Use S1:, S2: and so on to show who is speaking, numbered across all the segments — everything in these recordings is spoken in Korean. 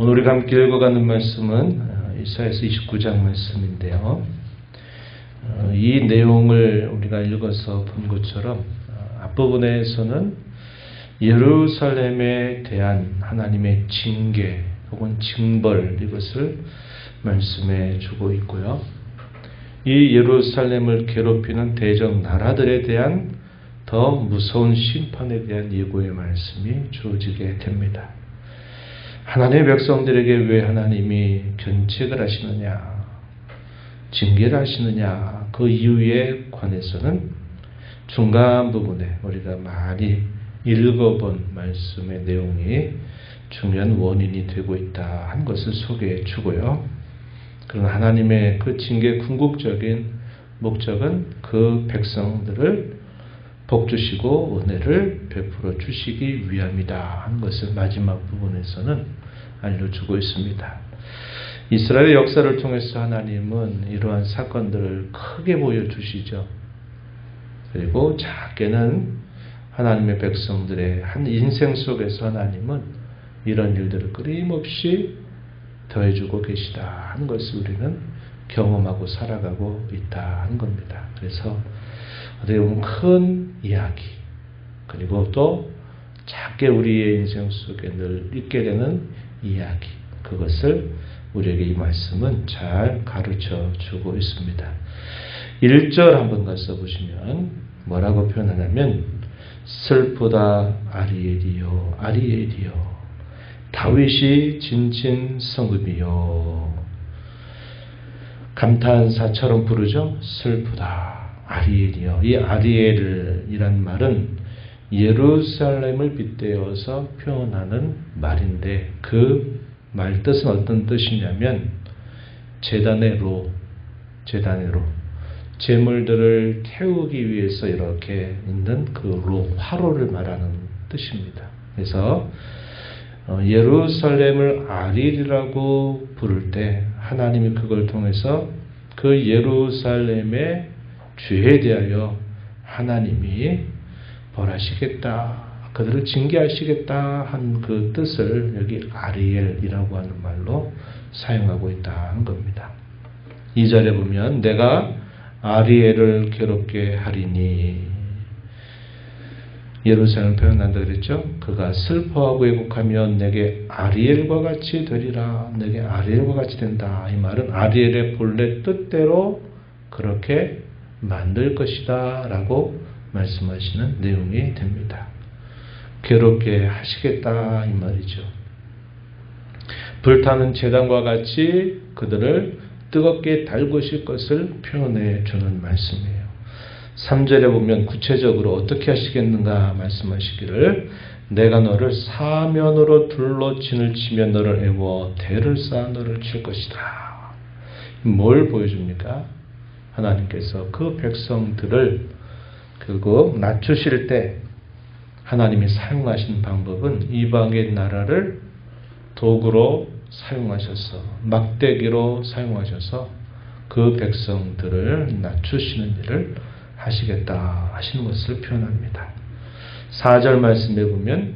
S1: 오늘 우리가 함께 읽어가는 말씀은 이사야서 29장 말씀인데요. 이 내용을 우리가 읽어서 본 것처럼 앞부분에서는 예루살렘에 대한 하나님의 징계 혹은 징벌 이것을 말씀해 주고 있고요. 이 예루살렘을 괴롭히는 대적 나라들에 대한 더 무서운 심판에 대한 예고의 말씀이 주어지게 됩니다. 하나님의 백성들에게 왜 하나님이 견책을 하시느냐, 징계를 하시느냐, 그 이유에 관해서는 중간 부분에 우리가 많이 읽어본 말씀의 내용이 중요한 원인이 되고 있다 한 것을 소개해 주고요. 그러나 하나님의 그 징계의 궁극적인 목적은 그 백성들을 복주시고 은혜를 베풀어 주시기 위함이다 한 것을 마지막 부분에서는 알려주고 있습니다. 이스라엘의 역사를 통해서 하나님은 이러한 사건들을 크게 보여주시죠. 그리고 작게는 하나님의 백성들의 한 인생 속에서 하나님은 이런 일들을 끊임없이 더해주고 계시다 하는 것을 우리는 경험하고 살아가고 있다 하는 겁니다. 그래서 어떻게 보면 큰 이야기, 그리고 또 작게 우리의 인생 속에 늘 있게 되는 이야기, 그것을 우리에게 이 말씀은 잘 가르쳐 주고 있습니다. 1절 한번 가서 보시면 뭐라고 표현하냐면 슬프다 아리엘이요 아리엘이요 다윗이 진친 성읍이요. 감탄사처럼 부르죠. 슬프다 아리엘이요. 이 아리엘이란 말은 예루살렘을 빗대어서 표현하는 말인데 그 말 뜻은 어떤 뜻이냐면 제단의 로, 제물들을 태우기 위해서 이렇게 있는 그 로, 화로를 말하는 뜻입니다. 그래서 예루살렘을 아리엘이라고 부를 때 하나님이 그걸 통해서 그 예루살렘의 죄에 대하여 하나님이 벌하시겠다, 그들을 징계하시겠다 한 그 뜻을 여기 아리엘이라고 하는 말로 사용하고 있다는 겁니다. 2절에 보면 내가 아리엘을 괴롭게 하리니, 예루살렘을 표현한다 그랬죠. 그가 슬퍼하고 애곡하면 내게 아리엘과 같이 되리라. 내게 아리엘과 같이 된다. 이 말은 아리엘의 본래 뜻대로 그렇게 만들 것이다 라고 말씀하시는 내용이 됩니다. 괴롭게 하시겠다 이 말이죠. 불타는 제단과 같이 그들을 뜨겁게 달구실 것을 표현해 주는 말씀이에요. 3절에 보면 구체적으로 어떻게 하시겠는가 말씀하시기를 내가 너를 사면으로 둘러 진을 치며 너를 애워 대를 쌓아 너를 칠 것이다. 뭘 보여줍니까? 하나님께서 그 백성들을 결국 낮추실 때 하나님이 사용하신 방법은 이방의 나라를 도구로 사용하셔서, 막대기로 사용하셔서 그 백성들을 낮추시는 일을 하시겠다 하시는 것을 표현합니다. 4절 말씀에 보면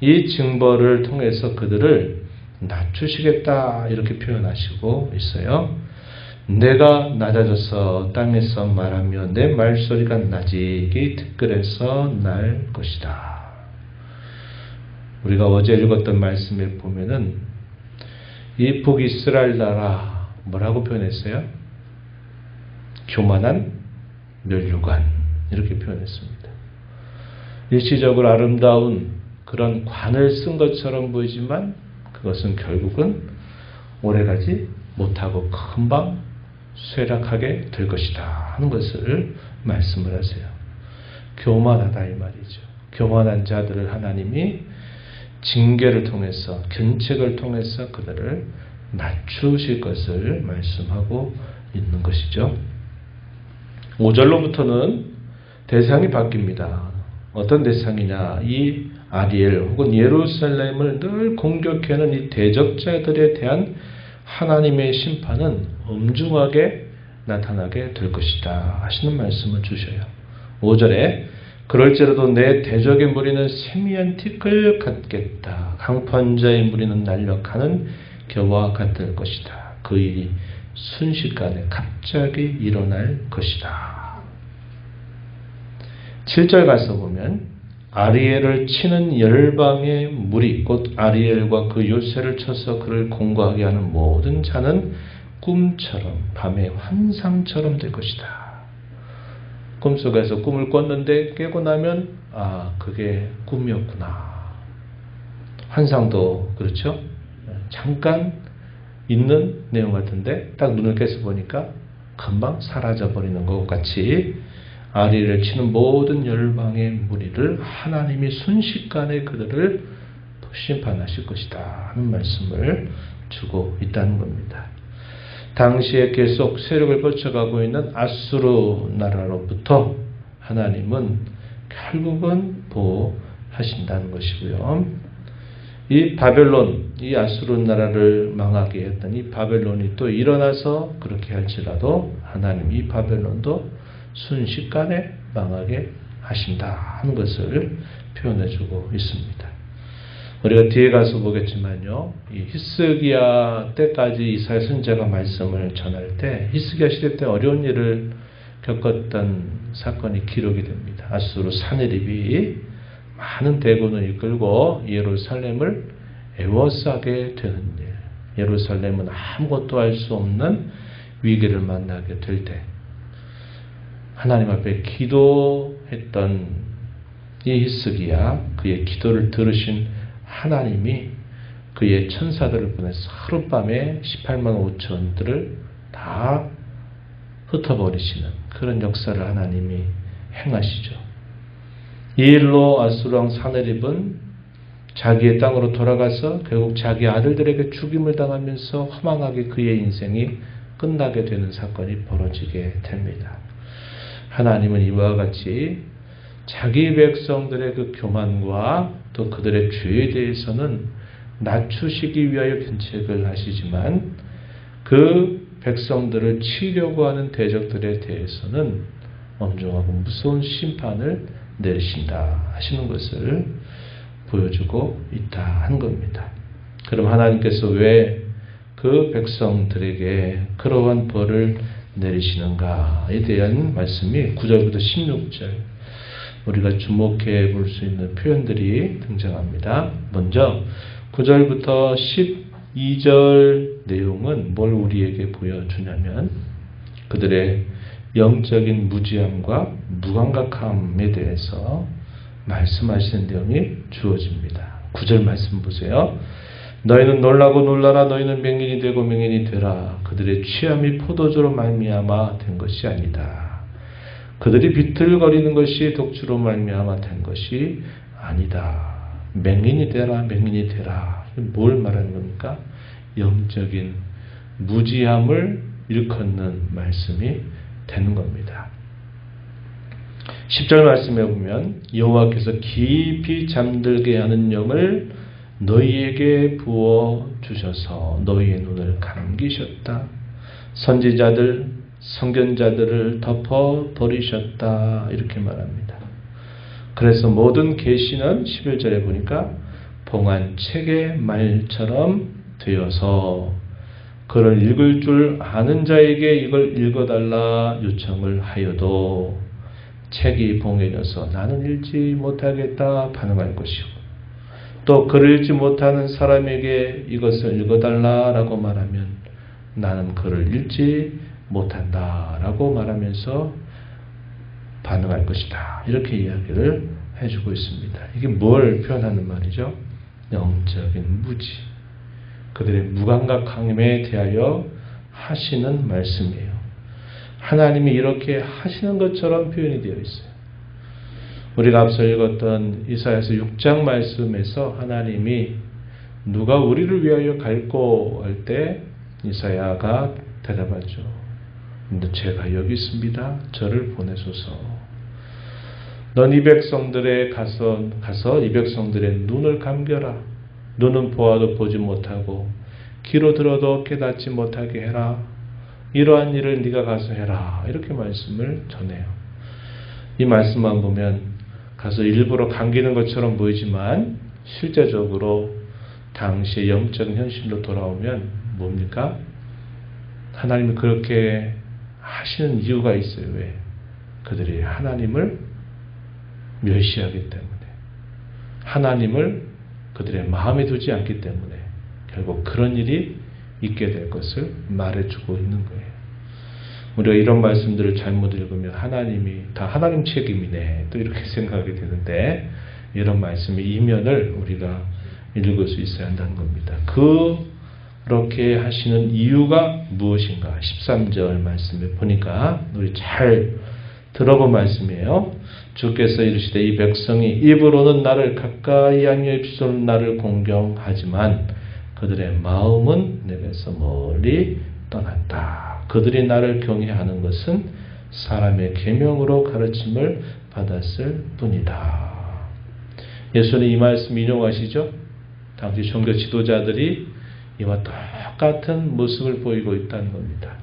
S1: 이 징벌을 통해서 그들을 낮추시겠다 이렇게 표현하시고 있어요. 내가 낮아져서 땅에서 말하며 내 말소리가 나직이 티끌에서 날 것이다. 우리가 어제 읽었던 말씀에 보면은 이 북이스라엘 나라 뭐라고 표현했어요? 교만한 면류관 이렇게 표현했습니다. 일시적으로 아름다운 그런 관을 쓴 것처럼 보이지만 그것은 결국은 오래가지 못하고 금방 쇠락하게 될 것이다 하는 것을 말씀을 하세요. 교만하다 이 말이죠. 교만한 자들을 하나님이 징계를 통해서, 견책을 통해서 그들을 낮추실 것을 말씀하고 있는 것이죠. 5절로부터는 대상이 바뀝니다. 어떤 대상이냐? 이 아리엘 혹은 예루살렘을 늘 공격하는 이 대적자들에 대한 하나님의 심판은 엄중하게 나타나게 될 것이다 하시는 말씀을 주셔요. 5절에 그럴지라도 내 대적의 무리는 세미한 티끌 같겠다. 강펀자의 무리는 날려가는 겨와 같을 것이다. 그 일이 순식간에 갑자기 일어날 것이다. 7절 가서 보면 아리엘을 치는 열방의 무리 곧 아리엘과 그 요새를 쳐서 그를 공고하게 하는 모든 자는 꿈처럼 밤의 환상처럼 될 것이다. 꿈속에서 꿈을 꿨는데 깨고 나면 그게 꿈이었구나. 환상도 그렇죠. 잠깐 있는 내용 같은데 딱 눈을 깨서 보니까 금방 사라져버리는 것 같이 아리를 치는 모든 열방의 무리를 하나님이 순식간에 그들을 심판하실 것이다 하는 말씀을 주고 있다는 겁니다. 당시에 계속 세력을 뻗쳐가고 있는 아수르 나라로부터 하나님은 결국은 보호하신다는 것이고요. 이 바벨론, 이 아수르 나라를 망하게 했던 이 바벨론이 또 일어나서 그렇게 할지라도 하나님 이 바벨론도 순식간에 망하게 하신다 하는 것을 표현해주고 있습니다. 우리가 뒤에 가서 보겠지만요, 이 히스기야 때까지 이사야 선지자가 말씀을 전할 때 히스기야 시대 때 어려운 일을 겪었던 사건이 기록이 됩니다. 아수르 사느립이 많은 대군을 이끌고 예루살렘을 에워싸게 되는 일, 예루살렘은 아무것도 할 수 없는 위기를 만나게 될 때 하나님 앞에 기도했던 이 히스기야, 그의 기도를 들으신 하나님이 그의 천사들을 보내서 하룻밤에 18만 5천들을 다 흩어버리시는 그런 역사를 하나님이 행하시죠. 이 일로 아수르 왕 사느립은 자기의 땅으로 돌아가서 결국 자기 아들들에게 죽임을 당하면서 허망하게 그의 인생이 끝나게 되는 사건이 벌어지게 됩니다. 하나님은 이와 같이 자기 백성들의 그 교만과 또 그들의 죄에 대해서는 낮추시기 위하여 견책을 하시지만 그 백성들을 치려고 하는 대적들에 대해서는 엄중하고 무서운 심판을 내리신다 하시는 것을 보여주고 있다 한 겁니다. 그럼 하나님께서 왜 그 백성들에게 그러한 벌을 내리시는가에 대한 말씀이 9절부터 16절 우리가 주목해 볼 수 있는 표현들이 등장합니다. 먼저 9절부터 12절 내용은 뭘 우리에게 보여주냐면 그들의 영적인 무지함과 무감각함에 대해서 말씀하시는 내용이 주어집니다. 9절 말씀 보세요. 너희는 놀라고 놀라라. 너희는 맹인이 되고 맹인이 되라. 그들의 취함이 포도주로 말미암아 된 것이 아니다. 그들이 비틀거리는 것이 독주로 말미암아 된 것이 아니다. 맹인이 되라. 맹인이 되라. 뭘 말하는 겁니까? 영적인 무지함을 일컫는 말씀이 되는 겁니다. 10절 말씀에 보면 여호와께서 깊이 잠들게 하는 영을 너희에게 부어 주셔서 너희의 눈을 감기셨다. 선지자들, 선견자들을 덮어 버리셨다. 이렇게 말합니다. 그래서 모든 계시는 11절에 보니까 봉한 책의 말처럼 되어서 그를 읽을 줄 아는 자에게 이걸 읽어달라 요청을 하여도 책이 봉해져서 나는 읽지 못하겠다 반응할 것이고 또 글을 읽지 못하는 사람에게 이것을 읽어달라라고 말하면 나는 글을 읽지 못한다라고 말하면서 반응할 것이다. 이렇게 이야기를 해주고 있습니다. 이게 뭘 표현하는 말이죠? 영적인 무지. 그들의 무감각함에 대하여 하시는 말씀이에요. 하나님이 이렇게 하시는 것처럼 표현이 되어 있어요. 우리가 앞서 읽었던 이사야서 6장 말씀에서 하나님이 누가 우리를 위하여 갈고 할 때 이사야가 대답하죠. 근데 제가 여기 있습니다. 저를 보내소서. 넌 이 백성들에 가서 이 백성들의 눈을 감겨라. 눈은 보아도 보지 못하고 귀로 들어도 깨닫지 못하게 해라. 이러한 일을 네가 가서 해라. 이렇게 말씀을 전해요. 이 말씀만 보면 가서 일부러 감기는 것처럼 보이지만 실제적으로 당시의 영적인 현실로 돌아오면 뭡니까? 하나님이 그렇게 하시는 이유가 있어요. 왜? 그들이 하나님을 멸시하기 때문에, 하나님을 그들의 마음에 두지 않기 때문에 결국 그런 일이 있게 될 것을 말해주고 있는 거예요. 우리가 이런 말씀들을 잘못 읽으면 하나님이 다 하나님 책임이네 또 이렇게 생각하게 되는데, 이런 말씀의 이면을 우리가 읽을 수 있어야 한다는 겁니다. 그렇게 하시는 이유가 무엇인가? 13절 말씀에 보니까 우리 잘 들어본 말씀이에요. 주께서 이르시되 이 백성이 입으로는 나를 가까이 하며 입술로는 나를 공경하지만 그들의 마음은 내게서 멀리 떠났다. 그들이 나를 경외하는 것은 사람의 계명으로 가르침을 받았을 뿐이다. 예수는 이 말씀 인용하시죠? 당시 종교 지도자들이 이와 똑같은 모습을 보이고 있다는 겁니다.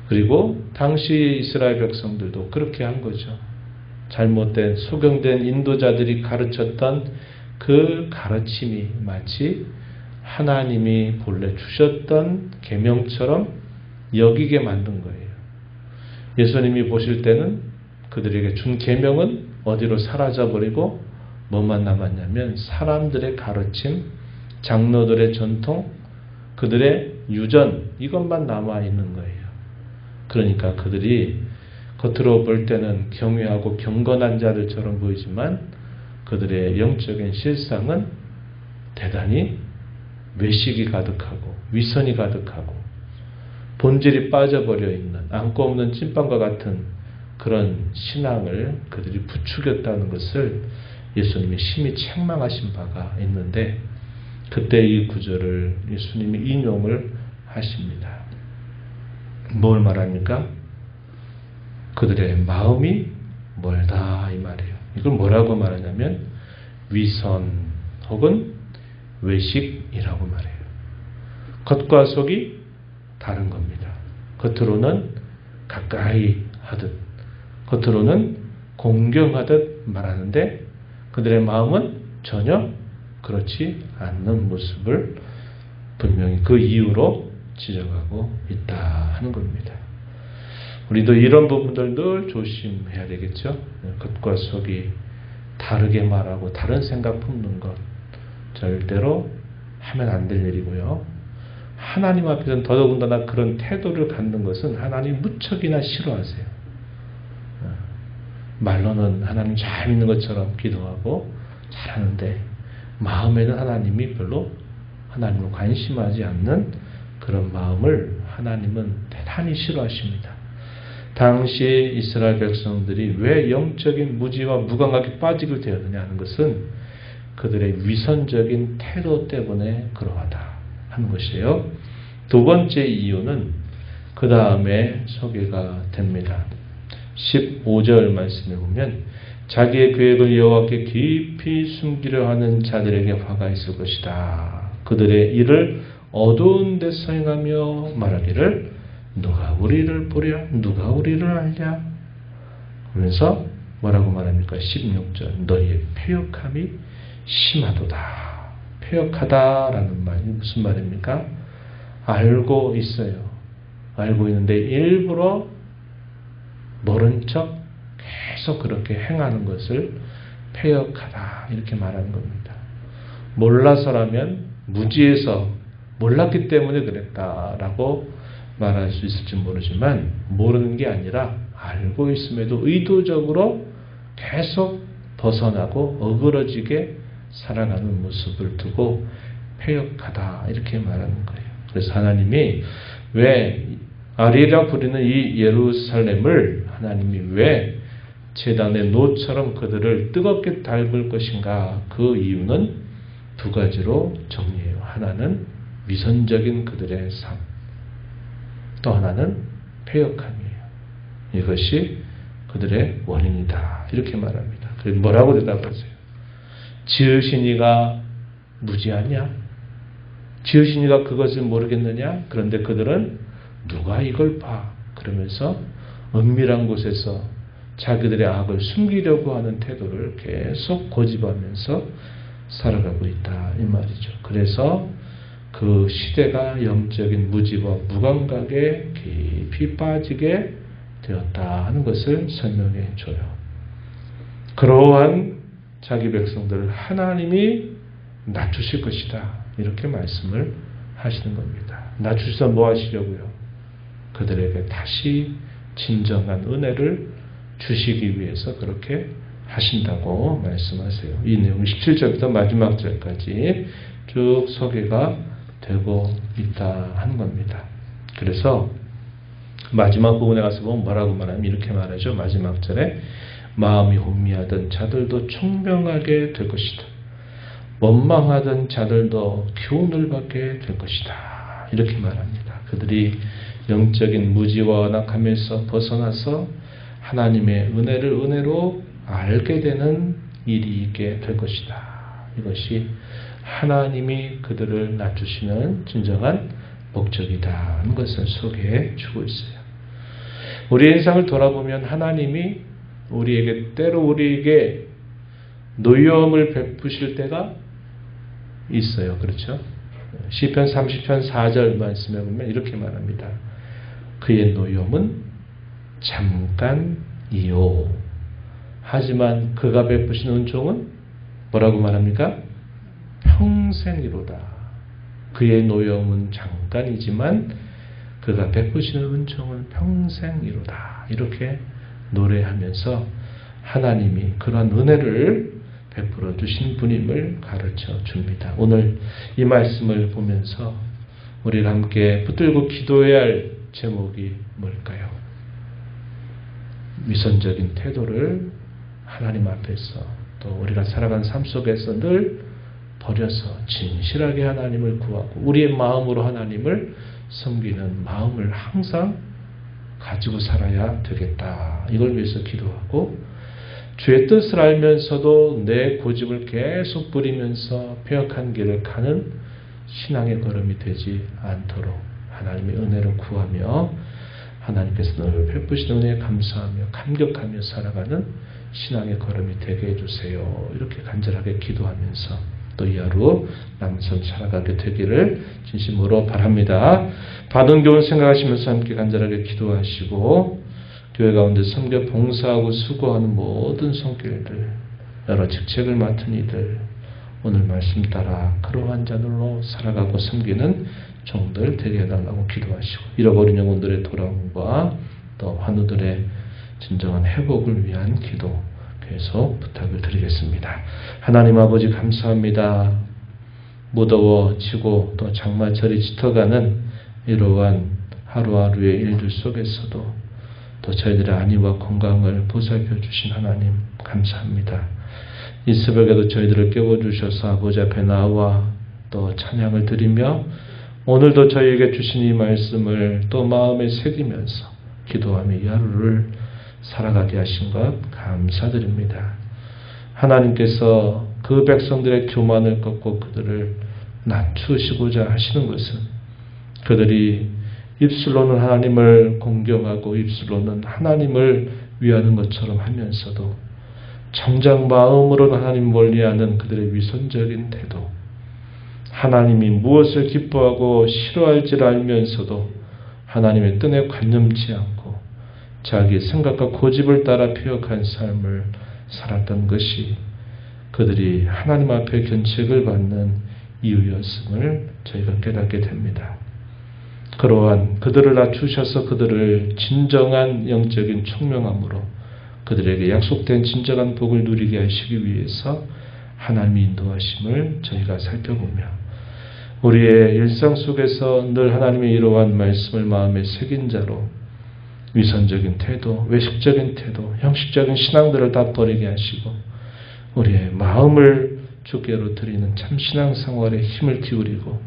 S1: 그리고 당시 이스라엘 백성들도 그렇게 한 거죠. 잘못된 소경된 인도자들이 가르쳤던 그 가르침이 마치 하나님이 본래 주셨던 계명처럼 여기게 만든 거예요. 예수님이 보실 때는 그들에게 준 계명은 어디로 사라져버리고 뭐만 남았냐면 사람들의 가르침, 장로들의 전통, 그들의 유전, 이것만 남아있는 거예요. 그러니까 그들이 겉으로 볼 때는 경외하고 경건한 자들처럼 보이지만 그들의 영적인 실상은 대단히 외식이 가득하고 위선이 가득하고 본질이 빠져버려 있는 안고 없는 찐빵과 같은 그런 신앙을 그들이 부추겼다는 것을 예수님이 심히 책망하신 바가 있는데, 그때 이 구절을 예수님이 인용을 하십니다. 뭘 말합니까? 그들의 마음이 멀다 이 말이에요. 이걸 뭐라고 말하냐면 위선 혹은 외식이라고 말해요. 겉과 속이 다른 겁니다. 겉으로는 가까이 하듯, 겉으로는 공경하듯 말하는데 그들의 마음은 전혀 그렇지 않는 모습을 분명히 그 이유로 지적하고 있다 하는 겁니다. 우리도 이런 부분들 늘 조심해야 되겠죠. 겉과 속이 다르게 말하고 다른 생각 품는 것 절대로 하면 안 될 일이고요. 하나님 앞에서는 더더군다나 그런 태도를 갖는 것은 하나님 무척이나 싫어하세요. 말로는 하나님 잘 믿는 것처럼 기도하고 잘하는데 마음에는 하나님이 별로 하나님을 관심하지 않는 그런 마음을 하나님은 대단히 싫어하십니다. 당시 이스라엘 백성들이 왜 영적인 무지와 무감각에 빠지게 되었느냐 하는 것은 그들의 위선적인 태도 때문에 그러하다 하는 것이에요. 두 번째 이유는 그 다음에 소개가 됩니다. 15절 말씀에 보면 자기의 계획을 여호와께 깊이 숨기려 하는 자들에게 화가 있을 것이다. 그들의 일을 어두운 데서 행하며 말하기를 누가 우리를 보랴 누가 우리를 알랴 하면서 뭐라고 말합니까? 16절 너희의 패역함이 심하도다. 패역하다라는 말이 무슨 말입니까? 알고 있어요. 알고 있는데 일부러 모른 척 계속 그렇게 행하는 것을 패역하다 이렇게 말하는 겁니다. 몰라서라면 무지해서 몰랐기 때문에 그랬다라고 말할 수 있을지 모르지만 모르는 게 아니라 알고 있음에도 의도적으로 계속 벗어나고 어그러지게 살아가는 모습을 두고 패역하다 이렇게 말하는 거예요. 그래서 하나님이 왜 아리라 부리는 이 예루살렘을 하나님이 왜 제단의 노처럼 그들을 뜨겁게 닮을 것인가? 그 이유는 두 가지로 정리해요. 하나는 위선적인 그들의 삶, 또 하나는 패역함이에요. 이것이 그들의 원인이다 이렇게 말합니다. 그래서 뭐라고 대답하세요? 지으신 이가 무지하냐? 지으신 이가 그것을 모르겠느냐? 그런데 그들은 누가 이걸 봐? 그러면서 은밀한 곳에서 자기들의 악을 숨기려고 하는 태도를 계속 고집하면서 살아가고 있다 이 말이죠. 그래서 그 시대가 영적인 무지와 무감각에 깊이 빠지게 되었다 하는 것을 설명해 줘요. 그러한 자기 백성들을 하나님이 낮추실 것이다 이렇게 말씀을 하시는 겁니다. 낮추셔서 뭐 하시려고요? 그들에게 다시 진정한 은혜를 주시기 위해서 그렇게 하신다고 말씀하세요. 이 내용이 17절부터 마지막 절까지 쭉 소개가 되고 있다 하는 겁니다. 그래서 마지막 부분에 가서 보면 뭐라고 말하면 이렇게 말하죠. 마지막 절에 마음이 혼미하던 자들도 총명하게 될 것이다. 원망하던 자들도 교훈을 받게 될 것이다. 이렇게 말합니다. 그들이 영적인 무지와 완악함에서 벗어나서 하나님의 은혜를 은혜로 알게 되는 일이 있게 될 것이다. 이것이 하나님이 그들을 낮추시는 진정한 목적이다 하는 것을 소개해 주고 있어요. 우리의 인생을 돌아보면 하나님이 때로 우리에게 노여움을 베푸실 때가 있어요. 그렇죠? 시편 30편 4절 말씀에 보면 이렇게 말합니다. 그의 노여움은 잠깐이요. 하지만 그가 베푸신 은총은 뭐라고 말합니까? 평생이로다. 그의 노여움은 잠깐이지만 그가 베푸시는 은총은 평생이로다. 이렇게 노래하면서 하나님이 그러한 은혜를 베풀어 주신 분임을 가르쳐 줍니다. 오늘 이 말씀을 보면서 우리가 함께 붙들고 기도해야 할 제목이 뭘까요? 위선적인 태도를 하나님 앞에서 또 우리가 살아가는 삶 속에서 늘 버려서 진실하게 하나님을 구하고 우리의 마음으로 하나님을 섬기는 마음을 항상 가지고 살아야 되겠다. 이걸 위해서 기도하고 주의 뜻을 알면서도 내 고집을 계속 부리면서 폐역한 길을 가는 신앙의 걸음이 되지 않도록 하나님의 은혜를 구하며 하나님께서 늘 베푸시는 은혜에 감사하며 감격하며 살아가는 신앙의 걸음이 되게 해주세요. 이렇게 간절하게 기도하면서 또 이 하루 남은 삶 살아가게 되기를 진심으로 바랍니다. 받은 교훈 생각하시면서 함께 간절하게 기도하시고 교회 가운데 섬겨 봉사하고 수고하는 모든 손길들, 여러 직책을 맡은 이들, 오늘 말씀 따라 그러한 자들로 살아가고 섬기는 종들 되게 해달라고 기도하시고 잃어버린 영혼들의 돌아옴과 또 환우들의 진정한 회복을 위한 기도 계속 부탁을 드리겠습니다. 하나님 아버지 감사합니다. 무더워지고 또 장마철이 짙어가는 이러한 하루하루의 일들 속에서도 또 저희들의 안위와 건강을 보살펴 주신 하나님 감사합니다. 이 새벽에도 저희들을 깨워주셔서 아버지 앞에 나와 또 찬양을 드리며 오늘도 저희에게 주신 이 말씀을 또 마음에 새기면서 기도하며 이 하루를 살아가게 하신 것 감사드립니다. 하나님께서 그 백성들의 교만을 꺾고 그들을 낮추시고자 하시는 것은 그들이 입술로는 하나님을 공경하고 입술로는 하나님을 위하는 것처럼 하면서도 정작 마음으로는 하나님 멀리하는 그들의 위선적인 태도, 하나님이 무엇을 기뻐하고 싫어할지를 알면서도 하나님의 뜻에 관념치 않고 자기 생각과 고집을 따라 폐역한 삶을 살았던 것이 그들이 하나님 앞에 견책을 받는 이유였음을 저희가 깨닫게 됩니다. 그러한 그들을 낮추셔서 그들을 진정한 영적인 총명함으로 그들에게 약속된 진정한 복을 누리게 하시기 위해서 하나님의 인도하심을 저희가 살펴보며 우리의 일상 속에서 늘 하나님의 이러한 말씀을 마음에 새긴 자로 위선적인 태도, 외식적인 태도, 형식적인 신앙들을 다 버리게 하시고 우리의 마음을 주께로 드리는 참 신앙생활에 힘을 기울이고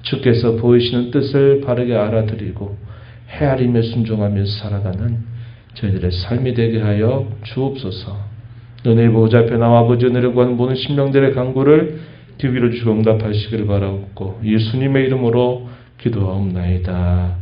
S1: 주께서 보이시는 뜻을 바르게 알아들이고 헤아리며 순종하며 살아가는 저희들의 삶이 되게 하여 주옵소서. 은혜의 보좌 앞에 나와 아버지 은혜를 구하는 모든 심령들의 간구를 뒤위로 주고 응답하시기를 바라옵고 예수님의 이름으로 기도하옵나이다.